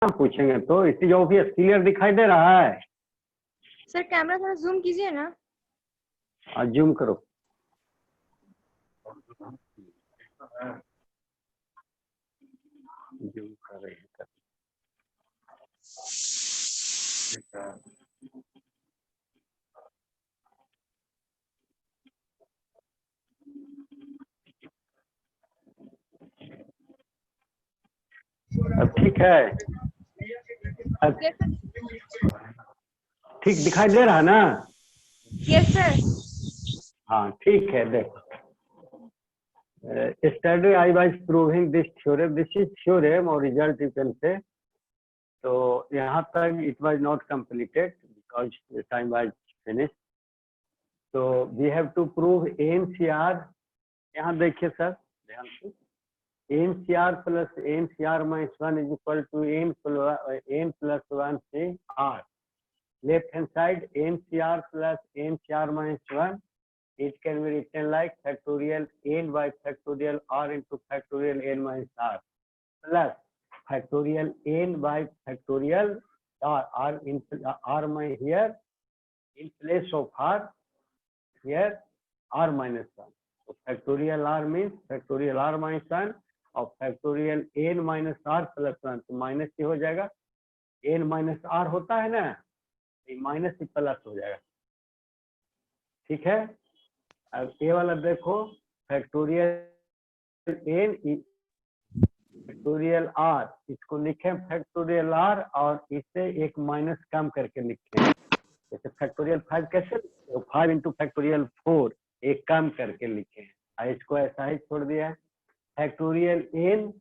पूछेंगे तो इसी जो भी क्लियर दिखाई दे रहा है। सर कैमरा थोड़ा जूम कीजिए ना। जूम करो। जूम कर रहे हैं। अब ठीक है। अब ठीक दिखाई दे रहा है ना? Yes sir. हाँ ठीक है। देखो, yesterday I was proving this theorem. This is theorem or result you can say. तो यहाँ तक it was not completed because the time was finished. So we have to prove NCR. यहाँ देखिए sir ध्यान से, NCR plus NCR minus 1 is equal to n plus 1 से R. Left hand side NCR plus NCR minus 1, it can be written like factorial n by factorial R into factorial n minus R plus factorial n by factorial R in R my here in place of R here R minus 1. So factorial R means factorial R minus 1 और factorial n minus R plus 1, तो minus ही हो जाएगा। n minus R होता है ना, minus ही plus हो जाएगा। ठीक है। अब ये वाला देखो, फैक्टोरियल n फैक्टोरियल r, इसको लिखें फैक्टोरियल r और इसे एक माइनस कम करके लिखें। जैसे फैक्टोरियल 5 कैसे, 5 इंटू फैक्टोरियल 4 एक कम करके लिखें। इसको ऐसा ही छोड़ दिया है। Factorial n,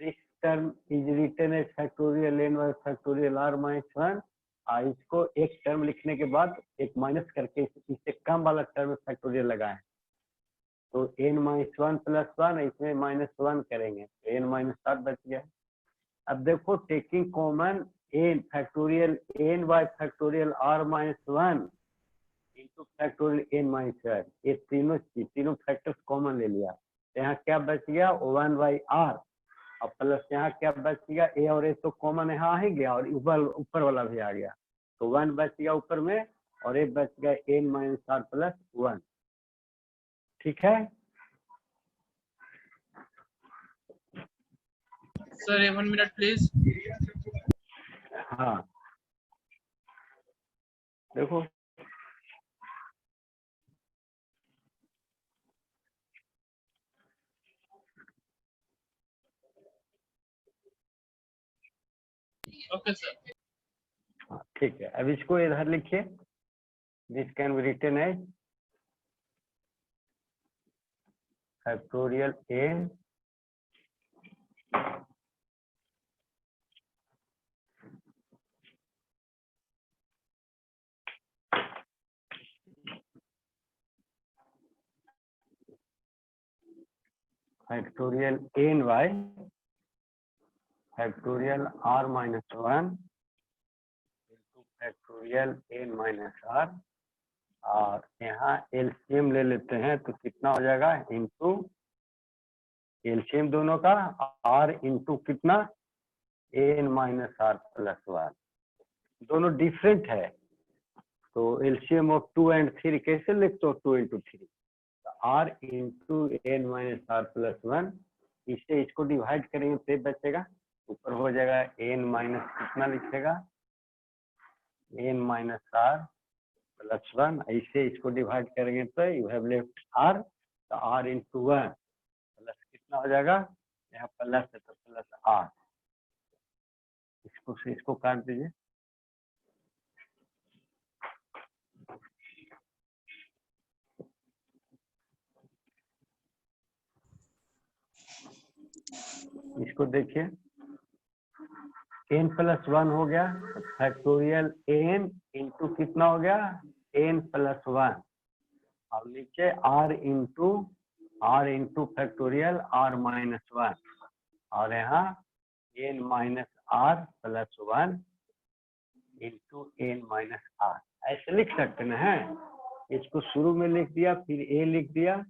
this term is written as factorial n by factorial r minus 1। इसको एक टर्म लिखने के बाद एक माइनस करके इससे कम वाला टर्म फैक्टोरियल लगाएं, तो n माइनस 1 प्लस 1, इसमें माइनस 1 करेंगे तो n माइनस 7 बच गया। अब देखो, taking common n factorial n by factorial r minus 1 into factorial n minus 1, ये तीनों फैक्टर्स कॉमन ले लिया। तो यहाँ क्या बच गया, 1 बाई r, और प्लस यहाँ क्या बच गया, a और a तो कॉमन यहाँ आ ही गया और ऊपर वाला भी आ गया, तो 1 बच गया ऊपर में और a बच गया n माइनस r प्लस 1। ठीक है सर 1 मिनट प्लीज। हाँ देखो, ओके सर। हाँ ठीक है। अब इसको इधर लिखिए, this can be written as factorial n factorial n by factorial r minus 1 into factorial n minus r, और यहाँ एलसीएम ले लेते हैं तो कितना हो जाएगा, इंटू एलसीएम दोनों का r इंटू कितना, n माइनस r प्लस 1, दोनों डिफरेंट है तो एलसीएम ऑफ 2 and 3 कैसे लिखते हो, 2 into 3, r into n minus r plus 1, इससे इसको डिवाइड करेंगे तो बचेगा, ऊपर हो जाएगा n माइनस कितना लिखेगा, n माइनस r प्लस 1, ऐसे इसको डिवाइड करेंगे तो यू हैव लेफ्ट r, तो r इंटू 1 प्लस कितना हो जाएगा, यहाँ प्लस है तो प्लस r, इसको से इसको काट दीजिए। इसको देखिए, n प्लस 1 हो गया, फैक्टोरियल n इंटू कितना हो गया, n प्लस 1, और नीचे r into factorial r minus 1, और यहाँ n minus r plus 1 into n minus r, ऐसे लिख सकते ना है। इसको शुरू में लिख दिया, फिर a लिख दिया,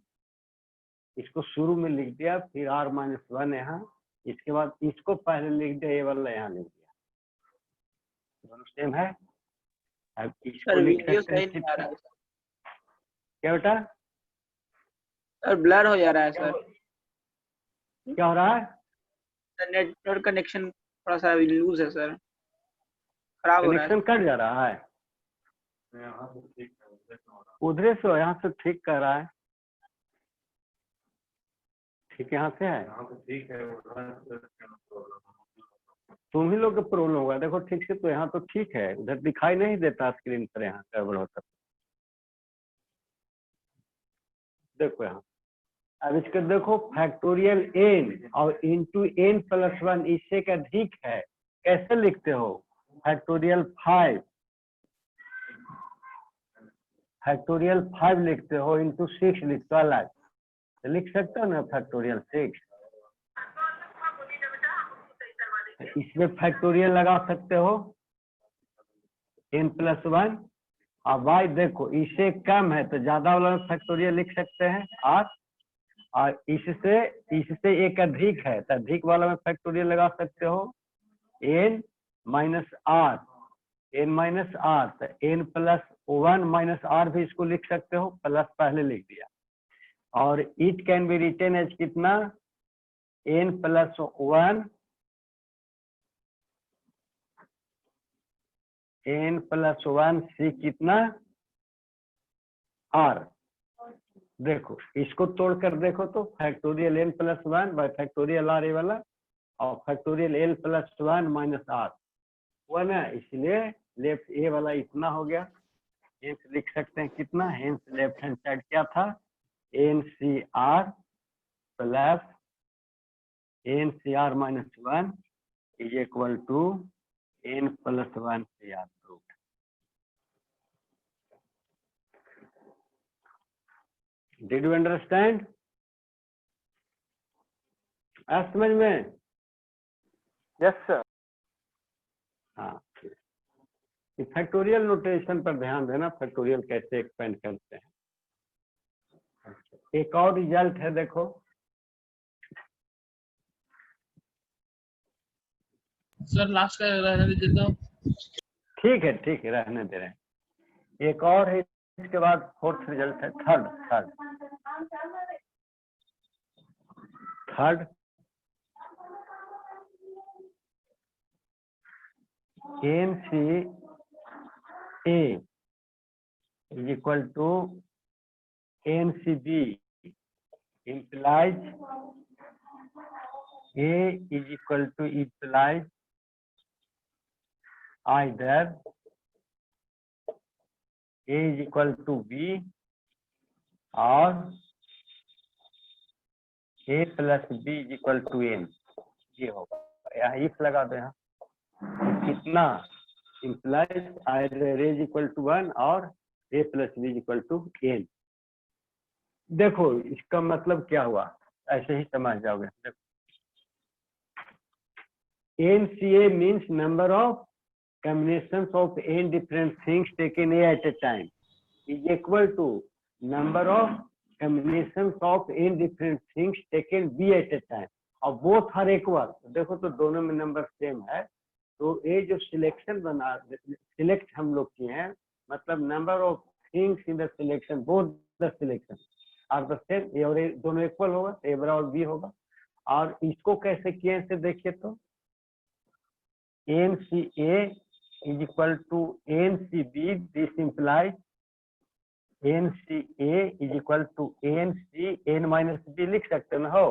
इसको शुरू में लिख दिया, फिर r माइनस 1 यहाँ, इसके बाद इसको पहले लिख दिया, ये वाला यहाँ लिख दिया, दोनों सेम है। अब इसको सर लिख वीडियो सकते हैं सही नहीं आ रहा है क्या बेटा? सर, ब्लर हो जा रहा है सर। क्या हो रहा है? नेटवर्क कनेक्शन थोड़ा सा लूज है सर, खराब हो रहा है। कनेक्शन कट जा रहा है उधर से, यहाँ से ठीक कर रहा है। ठीक यहाँ से है, ठीक है। तुम ही लोग का प्रॉब्लम होगा। देखो ठीक से तो यहाँ तो ठीक है, उधर दिखाई नहीं देता स्क्रीन पर, यहाँ गड़बड़ होता। देखो यहाँ, अब इसके देखो फैक्टोरियल n और इंटू n प्लस 1 इससे का अधिक है, कैसे लिखते हो? फैक्टोरियल 5 लिखते हो, इंटू 6 लिखते हो अलग, तो लिख सकते हो ना फैक्टोरियल 6। इसमें फैक्टोरियल लगा सकते हो n प्लस 1, और y देखो इससे कम है तो ज्यादा वाला में फैक्टोरियल लिख सकते हैं और इससे एक अधिक है तो अधिक वाला में फैक्टोरियल लगा सकते हो n माइनस r, तो n प्लस 1 माइनस r भी इसको लिख सकते हो, प्लस पहले लिख दिया। और it can be written as कितना? n प्लस 1 c कितना r। देखो इसको तोड़कर देखो तो factorial n plus 1 by factorial r ये वाला, और factorial l plus 1 minus r हुआ ना, इसलिए लेफ्ट ए वाला इतना हो गया। हेंस लिख सकते हैं कितना? हेंस लेफ्ट हैंड साइड क्या था? NCR plus NCR minus 1 is equal to n plus 1 CR root. Did you understand? आज समझ में? Yes sir. हाँ, फैक्टोरियल नोटेशन पर ध्यान देना, फैक्टोरियल कैसे एक्सपेंड करते हैं। एक और रिजल्ट है, देखो सर लास्ट का रहने दीजिए तो। ठीक है रहने दे रहे हैं। एक और है, इसके बाद फोर्थ रिजल्ट है, third NCA is equal to NCB implies A is equal to implies either A is equal to B or A plus B is equal to N। ये होगा, यहाँ if लगा दो, यहाँ कितना implies either A is equal to 1 और A plus B is equal to N। देखो इसका मतलब क्या हुआ, ऐसे ही समझ जाओगे। NCA means number of combinations of n different things taken A at a time is equal to number of combinations of n different things taken B at a time, और both are equal। देखो तो दोनों में number same है, तो ये जो selection select हम लोग किए हैं, मतलब number of things in the selection, both the selection are the same, ये और दोनों इक्वल होगा, ए बराबर बी होगा। और इसको कैसे किए इसे देखिए तो NCA is equal to NCB, this implies NCA is equal to NCN minus B लिख सकते ना हो,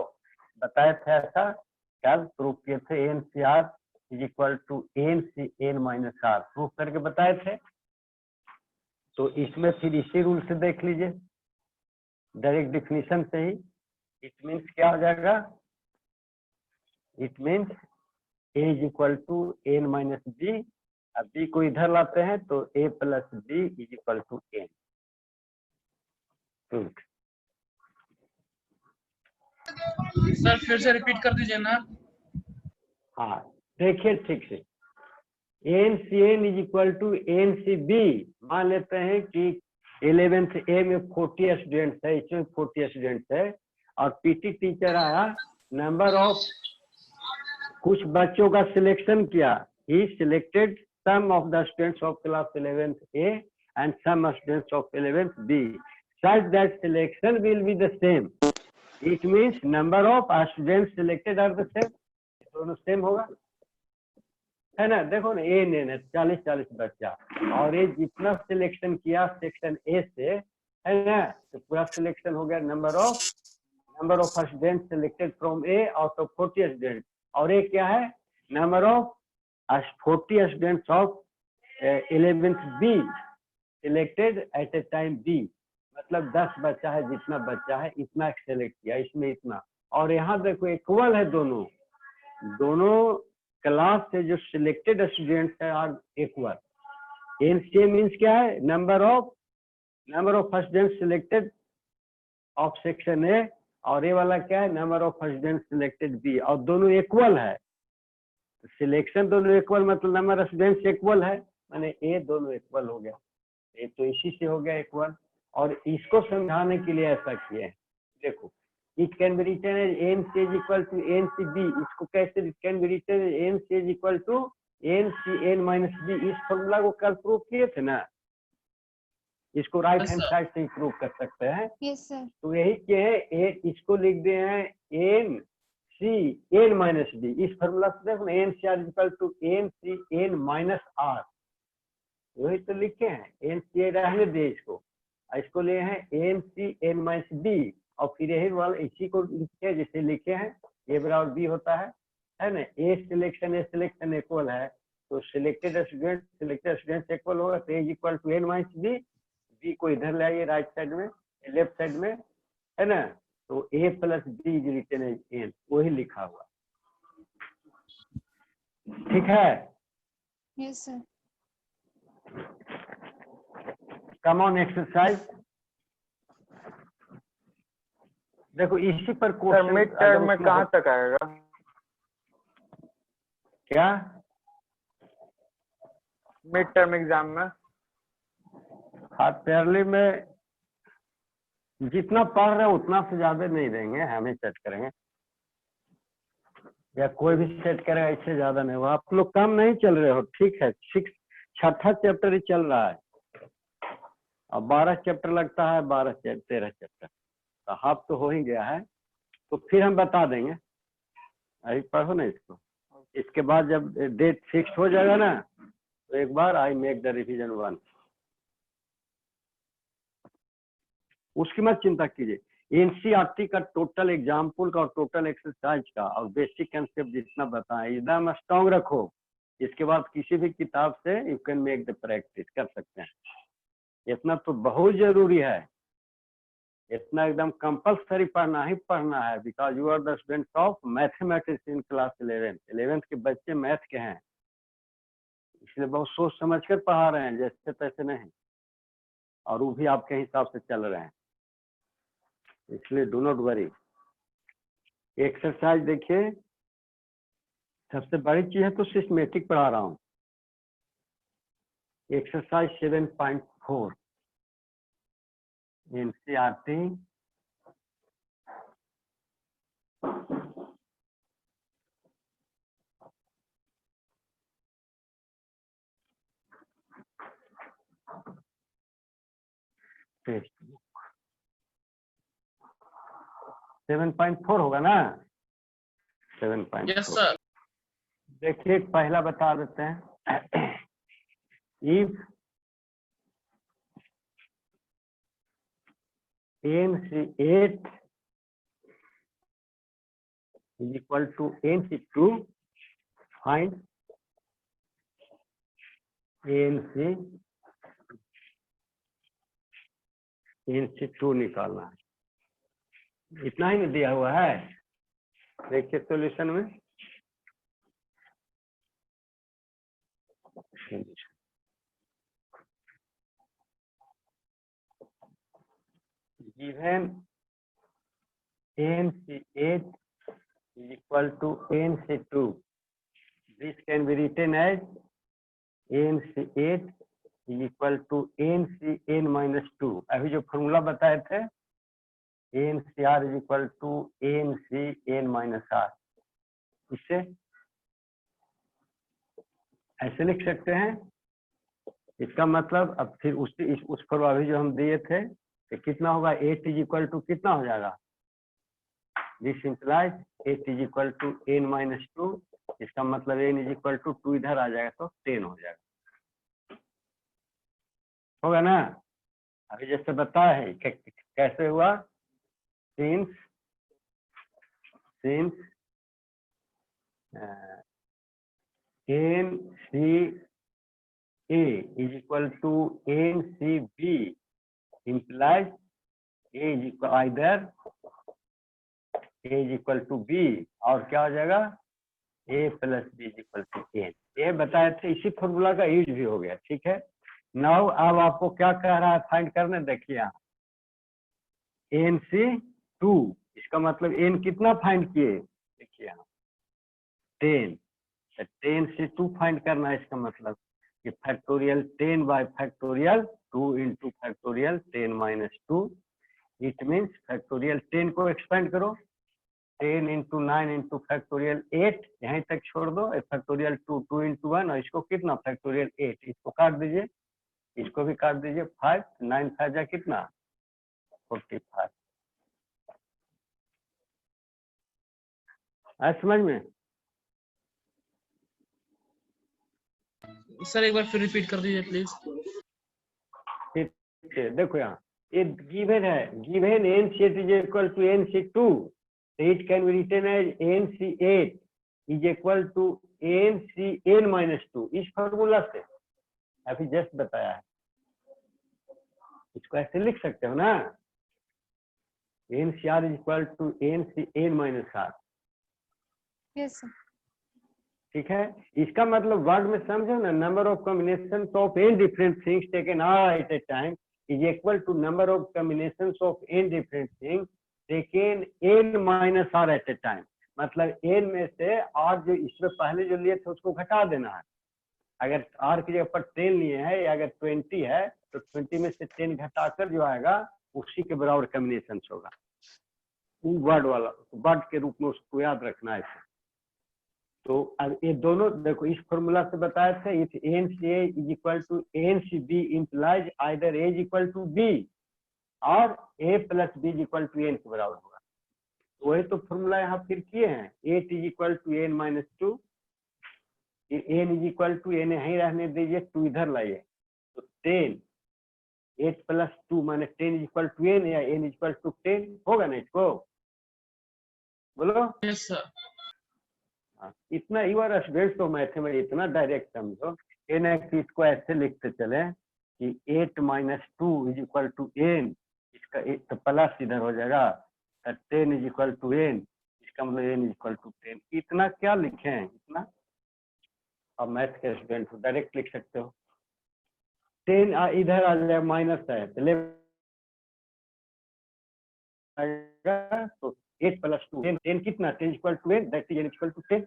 बताए थे ऐसा, क्या प्रूफ किए थे? NCR is equal to NCN minus R proof करके बताए थे। तो इसमें फिर इसी रूल से देख लीजिए, डायरेक्ट डिफिनीशन से ही। इट मीन्स क्या हो जाएगा? It means A is equal to N minus B, अब B को इधर लाते हैं तो A plus B is equal to N। Sir फिर से रिपीट कर दीजिए ना। हाँ देखिए ठीक से, NCN is equal to NCB, मान लेते हैं कि 11th A में 40 स्टूडेंट्स है, इसमें 40 स्टूडेंट्स है, और PT टीचर आया, नंबर ऑफ कुछ बच्चों का सिलेक्शन किया, ही selected sum of the students of class 11th A and sum of students of 11th B such that selection will be the same. It means number of students selected are the same. दोनों same होगा, है ना। देखो ना, ए ने 40-40 बच्चा, और ये जितना सिलेक्शन किया सेक्शन ए से, है ना, तो पूरा सिलेक्शन हो गया number of student selected from A out of 40 student. और ये क्या है, number of 40 students of 11th B selected at a time B, मतलब 10 बच्चा है, जितना बच्चा है इतना सेलेक्ट किया, इसमें इतना। और यहाँ देखो इक्वल है, दोनों क्लास से जो सिलेक्टेड स्टूडेंट्स है आर इक्वल। एनसीए मींस क्या है, number of students selected of section A, और ये वाला क्या है, number of students selected B, और दोनों इक्वल है। सिलेक्शन दोनों इक्वल मतलब नंबर ऑफ स्टूडेंट्स इक्वल है, माने ए दोनों इक्वल हो गया, ये तो इसी से हो गया इक्वल। और इसको समझाने के लिए ऐसा किए हैं, देखो it can be written as N C is equal to N C B. इसको कैसे it can be written as N C is equal to N C N minus B. इस फॉर्मूला को कल प्रूव किए थे ना, इसको राइट हैंड साइड से ही प्रूव कर सकते हैं। Yes sir. तो यही किए हैं, इसको लिख दिए हैं N C N minus B. इस फॉर्मूला से देखो N C R equal to N C N minus R, वही तो लिखे हैं। एन सी ए रहने दे इसको लिए हैं N C N minus B, और फिर यही वाला इसी को लिखे जैसे लिखे हैं, ए बराबर बी होता है ना। ए सिलेक्शन इक्वल है, तो सिलेक्टेड स्टूडेंट इक्वल होगा, तो A equal to N minus B. B को इधर ले आइए राइट साइड में, लेफ्ट साइड में, है ना। तो A plus B is written as N, वही लिखा हुआ, ठीक है। Yes sir. Come on exercise, देखो इसी पर सर क्वेश्चन मिड टर्म में कहाँ तक आएगा? क्या मिड टर्म एग्जाम में? हाफ ईयरली में जितना पढ़ रहे हैं उतना से ज्यादा नहीं देंगे, हम ही सेट करेंगे, या कोई भी सेट करेगा, इससे ज्यादा नहीं होगा। आप लोग कम नहीं चल रहे हो, ठीक है। 6 चैप्टर ही चल रहा है, अब 12 चैप्टर लगता है, 13 चैप्टर, तो हाफ तो हो ही गया है। तो फिर हम बता देंगे, अभी पढ़ो ना इसको, इसके बाद जब डेट फिक्स हो जाएगा ना, तो एक बार आई मेक द रिवीजन 1, उसकी मत चिंता कीजिए। एनसीईआरटी का टोटल एग्जाम्पल का और टोटल एक्सरसाइज का और बेसिक कंसेप्ट जितना बताएं एकदम स्ट्रॉन्ग रखो। इसके बाद किसी भी किताब से you can make the practice कर सकते हैं, इतना तो बहुत जरूरी है, इतना एकदम कंपल्सरी पढ़ना ही पढ़ना है, because you are the student of mathematics in class 11th के बच्चे मैथ के हैं, इसलिए बहुत सोच समझ कर पढ़ा रहे हैं, जैसे तैसे नहीं, और वो भी आपके हिसाब से चल रहे हैं, इसलिए डू नॉट वरी। एक्सरसाइज देखिए, सबसे बड़ी चीज है तो सिस्टमेटिक पढ़ा रहा हूँ। एक्सरसाइज 7.4 एनसीईआरटी टेक्स्ट बुक 7.4 होगा ना, 7.4। Yes sir. देखिए पहला बता देते हैं, if NC8 is equal to NC2, find NC2 निकालना है, इतना ही नहीं दिया हुआ है। देखिए सॉल्यूशन में given NC8 is equal to NC2, this can be written as NC8 is equal to NCN minus 2। अभी जो फॉर्मूला बताए थे NCR is equal to NCN minus R, इससे ऐसे लिख सकते हैं। इसका मतलब अब फिर उस पर अभी जो हम दिए थे तो कितना होगा, 8 इज इक्वल टू कितना हो जाएगा, this implies 8 is equal to n-2। इसका मतलब n इज इक्वल टू 2 इधर आ जाएगा तो 10 हो जाएगा, होगा ना। अभी जैसे बताया है कैसे हुआ, since NCA is equal to NCB implies A is equal either A is equal to B, और क्या हो जाएगा, A plus B is equal to N। ये बताए थे, इसी फॉर्मूला का यूज भी हो गया, ठीक है। नाउ अब आपको क्या कह रहा है फाइंड करने, देखिए यहाँ NC2, इसका मतलब N कितना फाइंड किए, देखिए यहाँ 10, 10 से 2 फाइंड करना है। इसका मतलब कि factorial 10 bye factorial 2 into factorial 10-2, it means factorial 10 को एक्सपेंड करो, 10 इंटू 9 इंटू फैक्टोरियल 8, यहीं तक छोड़ दो, फैक्टोरियल 2 2 इंटू 1, और इसको कितना फैक्टोरियल 8, इसको काट दीजिए, इसको भी काट दीजिए, 5 9 5 जा कितना 45। समझ में, सर एक बार फिर रिपीट कर दीजिए प्लीज। ठीक है। देखो यहाँ ये गिवन है, given NC8 is equal to NC2, it can be written as NC8 is equal to NCN-2, इस फॉर्मूला से अभी जस्ट बताया है, इसको ऐसे लिख सकते हो ना, NCR is equal to NCN-R, Yes, sir. ठीक है। इसका मतलब वर्ड में समझो ना, number of combination of n different things taken at a time is equal to number of combination of n different things taken n-r at a time. मतलब n में से r जो इसमें पहले जो लिए थे उसको घटा देना है। अगर r की जगह पर 10 लिए हैं या अगर 20 है तो 20 में से 10 घटाकर जो आएगा उसी के बराबर कॉम्बिनेशन होगा, वर्ड वाला वर्ड के रूप में उसको याद रखना है। तो अब ये दोनों देखो इस फॉर्मूला से बताए थे, if NCA is equal to NCB implies either A is equal to B और A plus B is equal to N के बराबर होगा। तो वही तो फॉर्मूला यहाँ फिर किए हैं, 8 is equal to N-2, N is equal to N यहीं रहने दीजिए, 2 इधर लाइए, तो 10, 8 प्लस 2 माने 10 इज इक्वल टू N या N इज इक्वल टू 10, होगा ना, इसको बोलो। Yes sir. इतना यू आर स्टूडेंट तो मैथमेटिक्स इतना डायरेक्ट समझो, ये ना कि इसको ऐसे लिखते चले कि 8-2 इज इक्वल टू n, इसका तो प्लस इधर हो जाएगा, 10 इज इक्वल टू n, इसका मतलब n इज इक्वल टू 10। इतना क्या लिखे हैं, इतना अब मैथ के स्टूडेंट हो डायरेक्ट लिख सकते हो। 10 इधर आ जाएगा, माइनस है तो ले तो 8 प्लस 2 10 कितना, 10 equal to n, that is n equal to 10।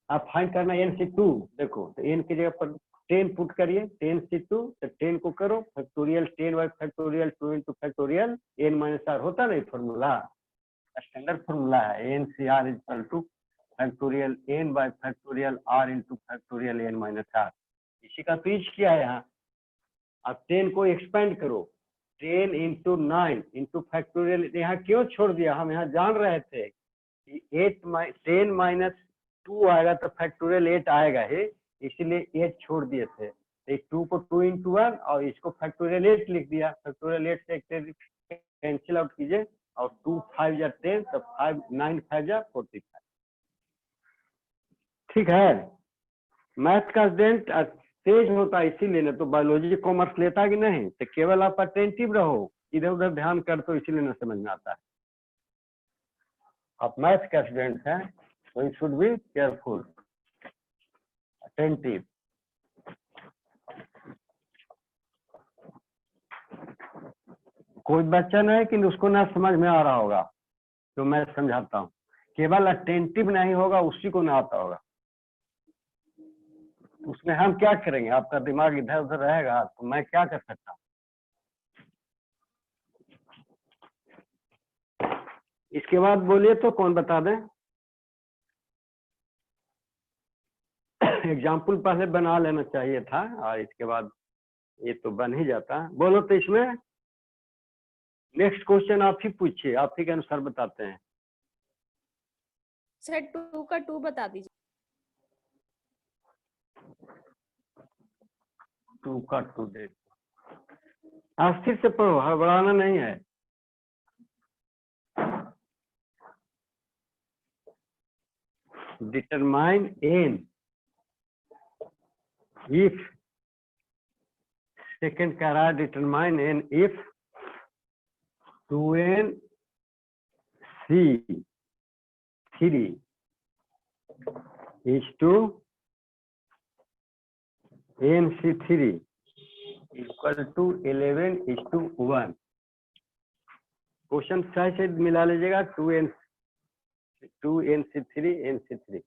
आप फाइंड करना NC2, देखो तो n की जगह पर 10 पुट करिए, 10 से 2 तो 10 को करो factorial 10 bye factorial 2 into factorial n-r होता नहीं फॉर्मूला, स्टैंडर्ड फॉर्मूला है, NCR is equal two factorial n by factorial r into factorial n-r, इसी का तो यूज किया है यहाँ। अब 10 को एक्सपेंड करो, 10 इंटू 9 इंटू फैक्टोरियल, यहाँ क्यों छोड़ दिया, हम यहाँ जान रहे थे कि 10 माइनस 2 आएगा तो फैक्टोरियल 8 आएगा ही, इसीलिए 8 छोड़ दिए थे, 2 को 2 इंटू 1 और इसको फैक्टोरियल 8 लिख दिया, फैक्टोरियल 8 से कैंसिल आउट कीजिए और 2 5 या 10 तो 5 9 5 या 45, ठीक है। मैथ का स्टूडेंट तेज होता है इसीलिए, ना तो बायोलॉजी कॉमर्स लेता कि नहीं, तो केवल आप अटेंटिव रहो, इधर उधर ध्यान कर तो इसीलिए ना समझ में आता है। आप मैथ का स्टूडेंट है so you should be careful, attentive। कोई बच्चा नहीं कि उसको ना समझ में आ रहा होगा तो मैं समझाता हूँ, केवल अटेंटिव नहीं होगा उसी को ना आता होगा, उसमें हम क्या करेंगे, आपका दिमाग इधर उधर रहेगा तो मैं क्या कर सकता हूँ। इसके बाद बोलिए तो कौन बता दें। एग्जाम्पल पहले बना लेना चाहिए था और इसके बाद ये तो बन ही जाता। बोलो तो इसमें नेक्स्ट क्वेश्चन आप ही पूछिए, आप ही के अनुसार बताते हैं। सर 2 का 2 बता दीजिए। 2 का 2 दे, आप फिर से पढ़ो, हड़बड़ाना नहीं है। डिटरमाइन n if, सेकंड कह रहा है determine n if 2n c 3 is to n c3 equal to 11 is to 1। Question सही से मिला लीजिएगा। 2n c3 n c3।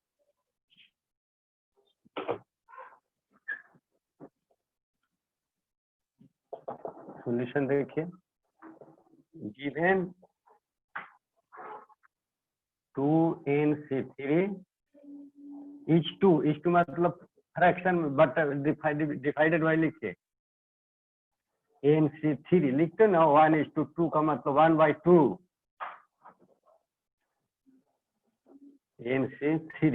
Solution देखिए, given 2n c3 is two मतलब फ्रैक्शन बट डिवाइडेड बाय लिखिए। n c3 लिखते ना, 1:2 का मतलब 1/2 n c3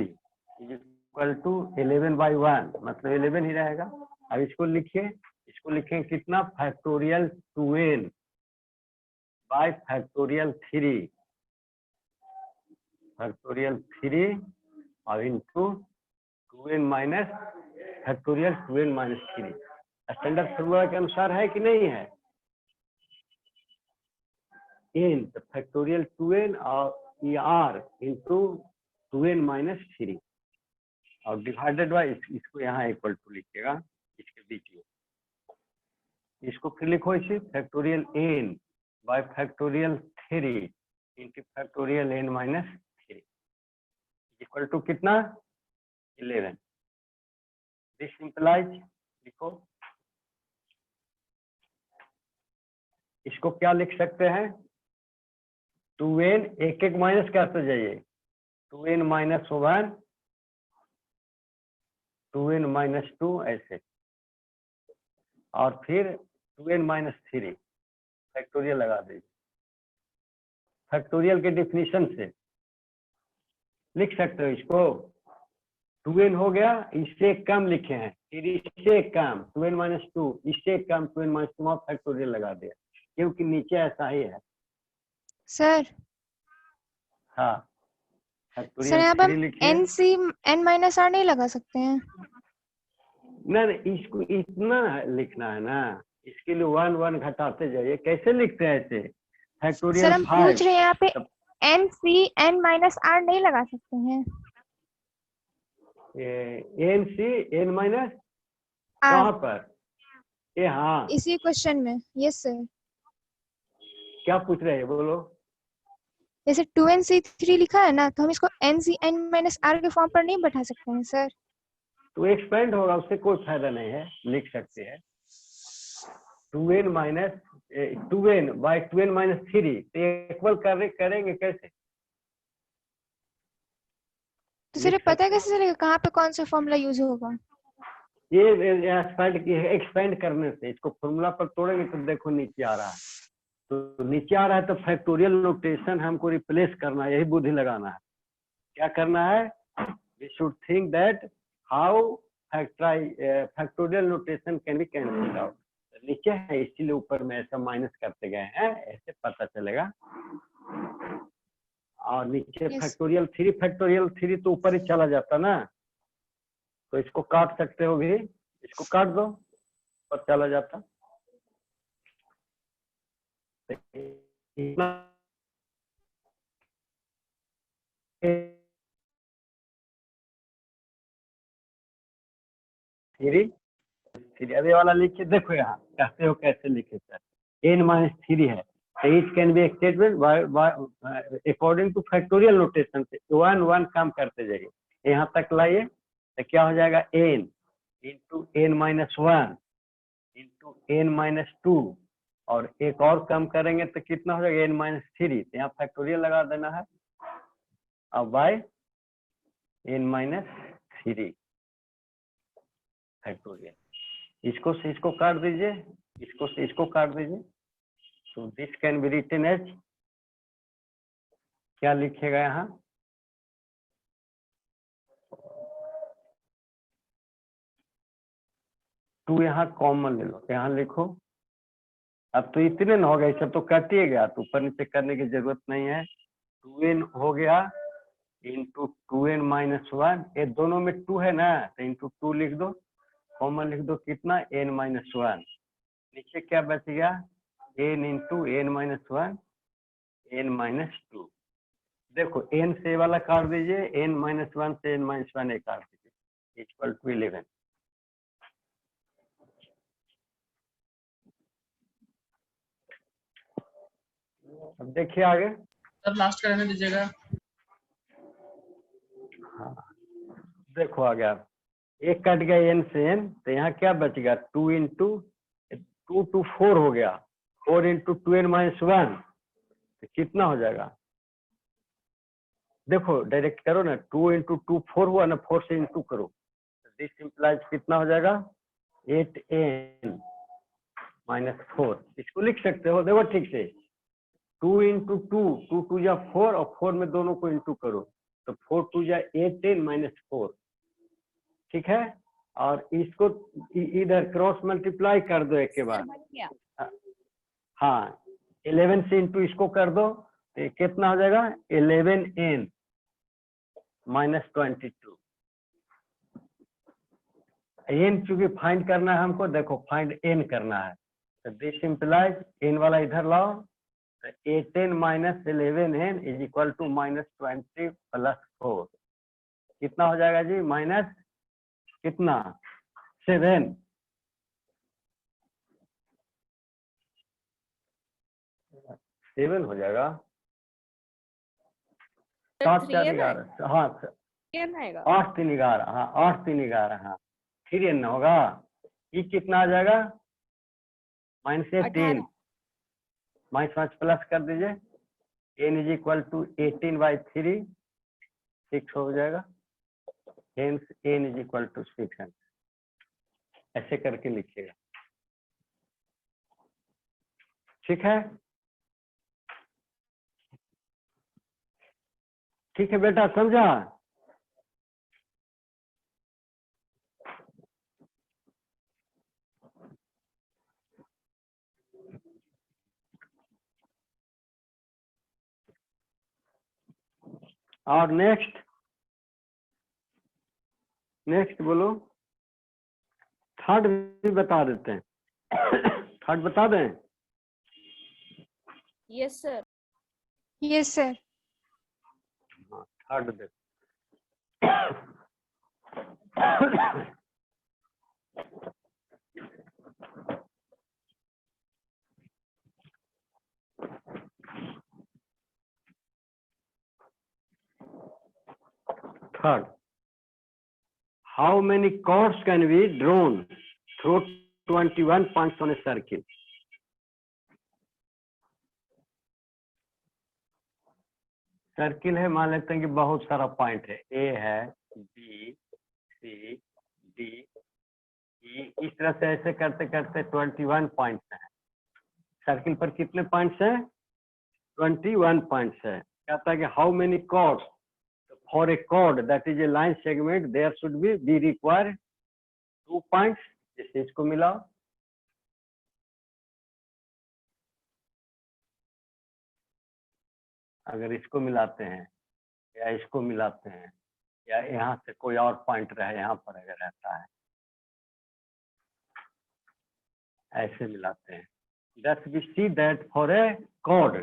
is equal to 11/1 मतलब 11 ही रहेगा। अब इसको लिखिए, इसको लिखेंगे कितना, फैक्टोरियल 2n बाय फैक्टोरियल 3 और into 2n minus factorial 2n minus 3। Standard formula के अनुसार है कि नहीं है? n फैक्टोरियल 2n और r इंटू 2n माइनस 3 और डिवाइडेड बाय, इसको यहाँ इक्वल टू लिखिएगा इसके बीच में। इसको फिर लिखो इसे factorial n by factorial 3 into factorial n minus 3 equal to कितना, 11। दिस सिंपलाइज लिखो। इसको क्या लिख सकते हैं, 2n एक एक माइनस करते जाइए, 2n माइनस 1 2n माइनस 2 ऐसे, और फिर 2n माइनस 3 फैक्टोरियल लगा दीजिए। फैक्टोरियल के डिफिनीशन से लिख सकते हो इसको। 2n हो गया, इससे एक कम लिखे हैं, फिर इससे एक कम 2n माइनस 2, इससे एक कम 2n माइनस 2 फैक्टोरियल लगा दिया, क्योंकि नीचे ऐसा ही है। सर हाँ, सर फैक्टोरियल यहाँ पे 3 हम लिखिए। n माइनस r नहीं लगा सकते हैं? नहीं, इसको इतना लिखना है ना, इसके लिए 1 1 घटाते जाइए। कैसे लिखते हैं ऐसे, सर फैक्टोरियल हम 5 पूछ रहे हैं यहाँ पे n माइनस r नहीं लगा सकते हैं? n c n minus r कहाँ पर, ये हाँ, इसी क्वेश्चन में। Yes sir. क्या पूछ रहे हैं बोलो। जैसे 2nc3 लिखा है ना, तो हम इसको n माइनस r के फॉर्म पर नहीं बैठा सकते हैं सर? तो एक्सपेंड होगा, उससे कोई फायदा नहीं है, लिख सकते हैं 2n minus 2n bye 2n minus 3 equal करेंगे कैसे? तो सर ये पता कैसे चलेगा कहाँ पे कौन सा फॉर्मूला यूज होगा? ये एक्सपेंड करने से, इसको फॉर्मूला पर तोड़ेंगे तो देखो नीचे आ रहा है, तो नीचे आ रहा है तो फैक्टोरियल नोटेशन हमको रिप्लेस करना है, यही बुद्धि लगाना है। क्या करना है, we should think that how factorial notation can be cancelled out. नीचे है इसीलिए ऊपर में ऐसा माइनस करते गए हैं, ऐसे पता चलेगा। और नीचे Yes. फैक्टोरियल 3 तो ऊपर ही चला जाता ना, तो इसको काट सकते हो भी, इसको काट दो, ऊपर चला जाता। थ्री अभी वाला लिखिए, देखो यहाँ कहते हो कैसे लिखे सर, n माइनस 3 है, it can be extended according two factorial notation से 1 1 काम करते जाइए, यहाँ तक लाइए तो क्या हो जाएगा, n into n minus 1 into n minus 2, और एक और कम करेंगे तो कितना हो जाएगा, n माइनस 3, तो यहाँ फैक्टोरियल लगा देना है, अब बाय n माइनस 3 फैक्टोरियल। इसको से इसको काट दीजिए, इसको से इसको काट दीजिए, तो this can be written as, क्या लिखेगा यहाँ, टू यहाँ कॉमन ले लो, यहाँ लिखो। अब तो इतने न हो गए, सब तो कटिए गया, तो ऊपर नीचे करने की जरूरत नहीं है। 2n हो गया इंटू 2n माइनस 1, ये दोनों में 2 है ना, तो इंटू 2 लिख दो, कॉमन लिख दो, कितना n माइनस 1, नीचे क्या बच गया n into n minus 1 n minus 2। देखो n से वाला काट दीजिए, n माइनस 1 से n माइनस 1 काट दीजिए, इक्वल टू 11। अब देखिए आगे। सर लास्ट का रहने दीजिएगा। हाँ देखो आ गया, एक कट गया n से n, तो यहाँ क्या बच गया 2 इंटू 2 टू 4 हो गया, 4 इंटू 2n माइनस 1, तो कितना हो जाएगा, देखो डायरेक्ट करो ना, 2 इंटू 2 4 हुआ ना, 4 से इंटू करो, दिस इम्प्लाइज कितना हो जाएगा 8n माइनस 4। इसको लिख सकते हो, देखो ठीक से, 2 इंटू 2, 2 टू या 4, और 4 में दोनों को इंटू करो, तो 4 टू या 8n माइनस 4, ठीक है। और इसको इधर क्रॉस मल्टीप्लाई कर दो एक के बाद, हाँ 11 से इंटू इसको कर दो, तो ये कितना हो जाएगा 11n माइनस 22। n चूंकि फाइंड करना है हमको, देखो फाइंड n करना है, तो दिस इम्प्लाइज n वाला इधर लाओ, तो 8n minus 11n is equal to minus 20 plus 4, कितना हो जाएगा जी, माइनस कितना 7, हो जाएगा, 7 4 11, हाँ 8 3 11, हाँ 8 3 11, हाँ फिर n होगा, ये कितना आ जाएगा -18, माइनस 5 प्लस कर दीजिए, n इज इक्वल टू 18/3, 6 हो जाएगा, hence n is equal to 600, ऐसे करके लिखिएगा, ठीक है। ठीक है बेटा, समझा। और नेक्स्ट बोलो, थर्ड भी बता देते हैं, थर्ड बता दें। Yes sir. Yes sir. हाँ थर्ड दे, third, how many chords can be drawn through 21 points on a circle? Circle है, मान लेते हैं कि बहुत सारा पॉइंट है, ए है, बी सी डी ई, इस तरह से ऐसे करते करते 21 पॉइंट्स हैं। सर्किल पर कितने पॉइंट्स हैं, 21 पॉइंट्स है। कहता है कि how many chords for a chord that is a line segment there should be required 2 points, जैसे इसको मिलाओ, अगर इसको मिलाते हैं या इसको मिलाते हैं या यहाँ से कोई और पॉइंट रहे यहाँ पर अगर रहता है, ऐसे मिलाते हैं, that we see that for a chord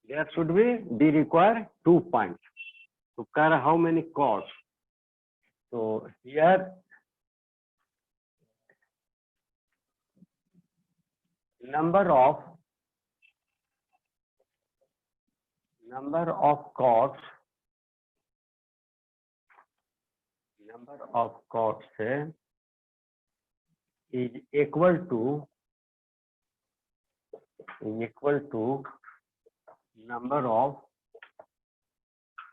there should be required 2 points. तो कह रहा हाउ मेनी chords, तो here number of chords is equal to number of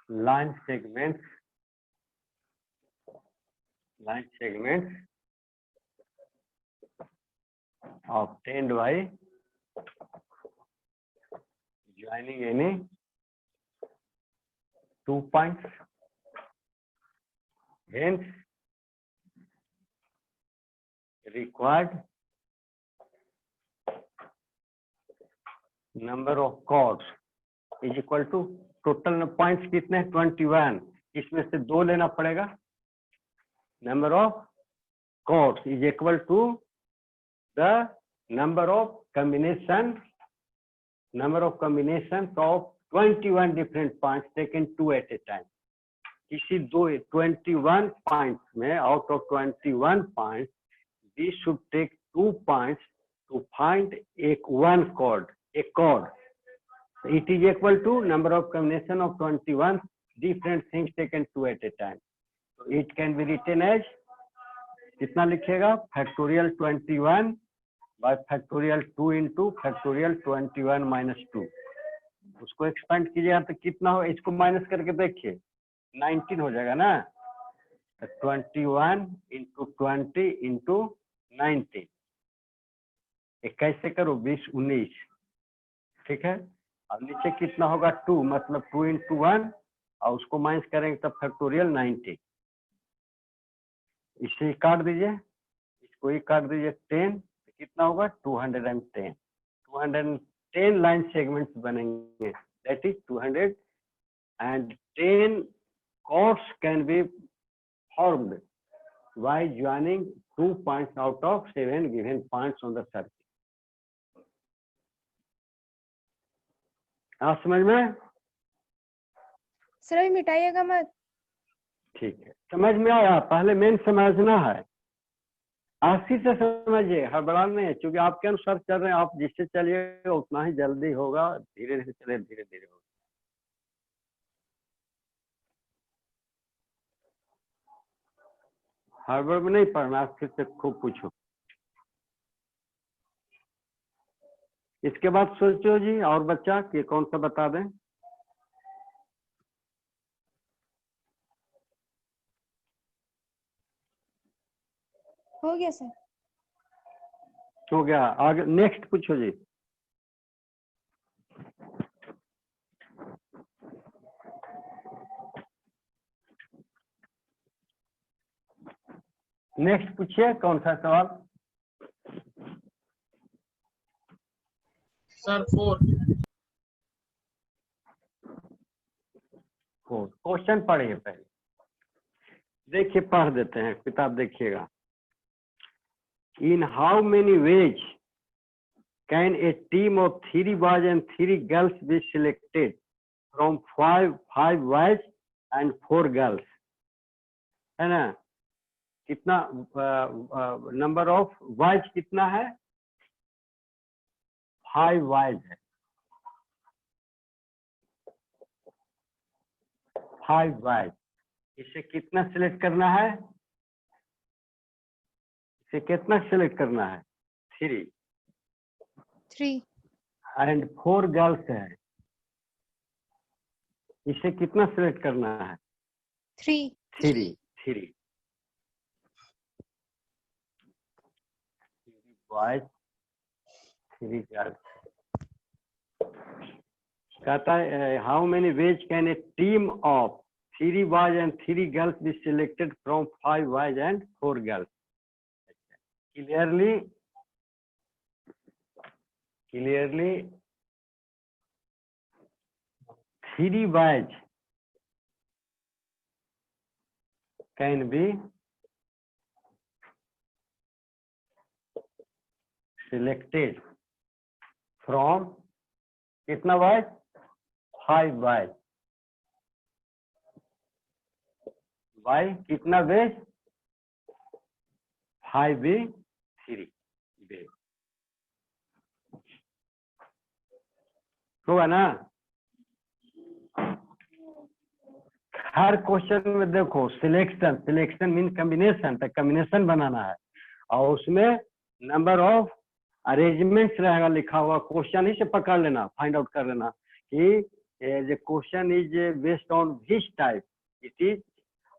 line segments obtained by joining any 2 points. Hence, required number of chords is equal to total points कितने 21, इसमें से 2 लेना पड़ेगा. Number of chords is equal to the number of combinations of 21 different points taken 2 at a time. किसी 21 points में out of 21 points we should take 2 points to find one chord, a chord. So it is equal to number of combination of 21 different things taken 2 at a time. So it can be written as कितना लिखेगा factorial 21 by factorial 2 into factorial 21 minus 2. उसको expand कीजिएगा तो कितना हो, इसको minus करके देखिए 19 हो जाएगा ना. 21 into 20 into 19. कैसे करो 20 19. ठीक है. अब नीचे कितना होगा 2, मतलब 2 into 1 और उसको माइनस करेंगे तब फैक्टोरियल 90. इसे काट दीजिए, इसको ही काट दीजिए 10, तो कितना होगा 210. 210 लाइन सेगमेंट्स बनेंगे. That is 210 chords can be formed by joining 2 points out of 7 given points on the circle. आप समझ में? सर अभी मिटाइएगा मत. ठीक है, समझ में आया. पहले मेन समझना है, आस्ती से समझिए, हड़बड़ाना नहीं है. क्योंकि आपके अनुसार चल रहे हैं, आप जिससे चलिएगा उतना ही जल्दी होगा. धीरे धीरे चले, धीरे धीरे होगा. हड़बड़ में नहीं पढ़ना, फिर से खूब पूछो. इसके बाद सोचो जी और बच्चा कि कौन सा बता दें. हो गया सर. हो गया. आगे नेक्स्ट पूछो जी. नेक्स्ट पूछिए कौन सा सवाल. सर 4. क्वेश्चन पढ़िए पहले. देखिए पढ़ देते हैं, किताब देखिएगा. In how many ways can a team of 3 boys and 3 girls be selected from 5 boys and 4 girls? है ना. कितना नंबर ऑफ बॉयज कितना है 5 बॉयज है. 5 बॉयज. इसे कितना सिलेक्ट करना है, इसे कितना सिलेक्ट करना है 3 एंड 4 गर्ल्स है. इसे कितना सिलेक्ट करना है 3 बॉयज 3 गर्ल्स. कहता है how many ways can a team of 3 boys and 3 girls be selected from 5 boys and 4 girls. clearly 3 boys can be selected from कितना boys 5 boys by कितना वेज 5v3 वेज. होगा ना. हर question में देखो selection mean combination, तो combination बनाना है और उसमें नंबर ऑफ अरेंजमेंट्स रहेगा लिखा हुआ. क्वेश्चन ही से पकड़ लेना, फाइंड आउट कर लेना कि the question is based on which type. It is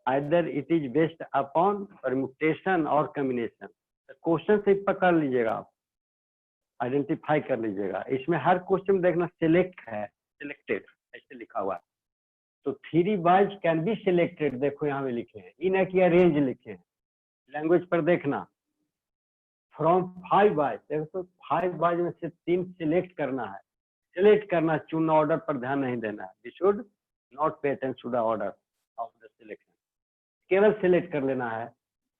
either it is based upon permutation or combination. Question से पकड़ लीजिएगा आप. आइडेंटिफाई कर लीजिएगा। इसमें हर क्वेश्चन देखना सिलेक्ट है, सिलेक्टेड ऐसे लिखा हुआ है। तो 3 बाइज कैन बी सिलेक्टेड, देखो यहाँ पे लिखे हैं, इन एक रेंज लिखे हैं। लैंग्वेज पर देखना, फ्रॉम 5 बाइज, देखो तो 5 बाइज में से 3 सिलेक्ट करना है। सिलेक्ट करना, चुनना, ऑर्डर पर ध्यान नहीं देना है। We should not pay attention to the order of the selection, केवल सिलेक्ट कर लेना है।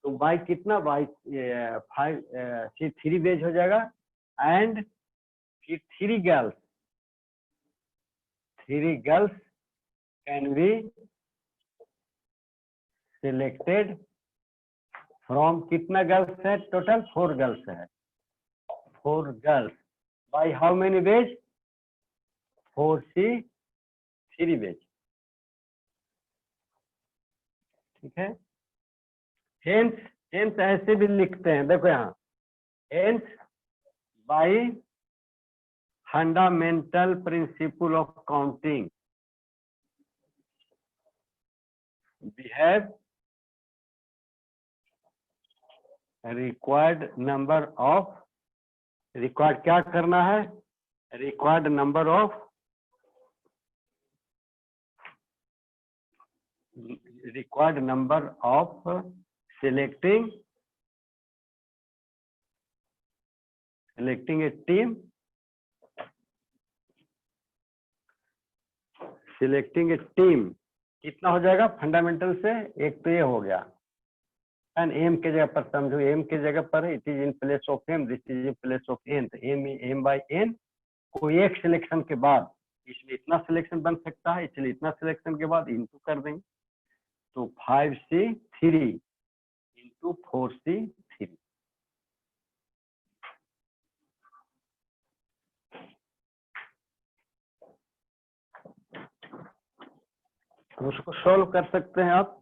तो बाई कितना, बाई 5 फिर 3 बेज हो जाएगा, एंड फिर 3 girls can be selected from, कितना गर्ल्स है टोटल, 4 गर्ल्स है, 4 girls by how many ways, 4C 3 ways, ठीक है। हेंस ऐसे भी लिखते हैं, देखो यहाँ, hence by fundamental principle of counting we have required number of, required क्या करना है, required number of, required number of selecting a team, selecting a team कितना हो जाएगा फंडामेंटल से, एक तो ये हो गया, एंड एम के जगह पर समझो, एम के जगह पर it is in place of M, this is in place of N, तो एम बाई एन, कोई एक सिलेक्शन के बाद इसमें इतना सिलेक्शन बन सकता है, इसलिए इतना सिलेक्शन के बाद इनटू कर देंगे। तो 5C 3 इंटू 4C 3, उसको सॉल्व कर सकते हैं आप।